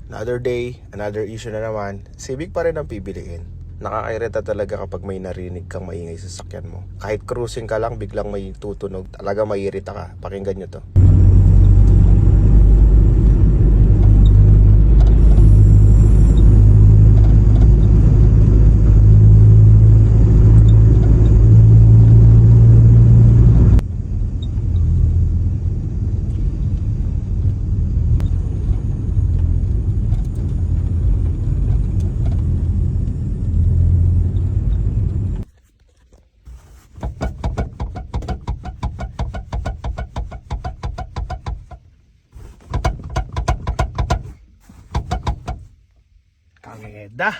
Another day, another issue na naman. Civic pa rin ang pipiliin. Nakakairita talaga kapag may narinig kang maingay sa sasakyan mo. Kahit cruising ka lang, biglang may tutunog. Talaga maiirita ka. Pakinggan nyo to. Kangeda.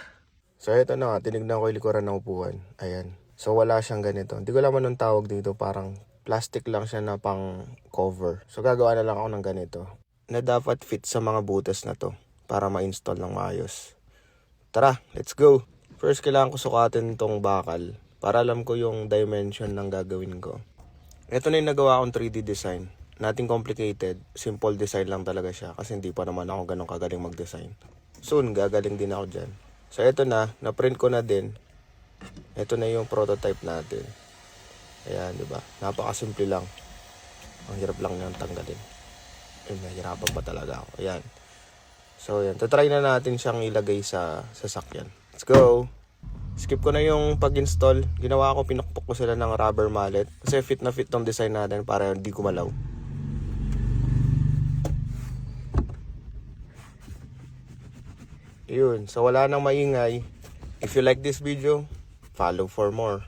So ito na nga, tinignan ko yung likuran ng upuan. Ayan. So wala siyang ganito. Hindi ko alam anong tawag dito. Parang plastic lang siya na pang cover. So gagawa na lang ako ng ganito. Na dapat fit sa mga butas na to. Para ma-install ng maayos. Tara, let's go. First kailangan ko sukatin tong bakal. Para alam ko yung dimension ng gagawin ko. Ito na yung nagawa akong 3D design. Nothing complicated. Simple design lang talaga siya. Kasi hindi pa naman ako ganun kagaling mag-design. Soon, gagaling din ako dyan. So, ito na-print ko na din. Ito na yung prototype natin. Ayan, di ba? Napakasimple lang. Ang hirap lang niyang tanggalin. Nahihirapan pa talaga ako. Ayan. So, ayan. Tatry na natin siyang ilagay sa sasakyan. Let's go! Skip ko na yung pag-install. Ginawa ko, pinakpok ko sila ng rubber mallet. Kasi fit na fit tong design natin para hindi gumalaw. Yun. So, wala nang maingay. If you like this video, follow for more.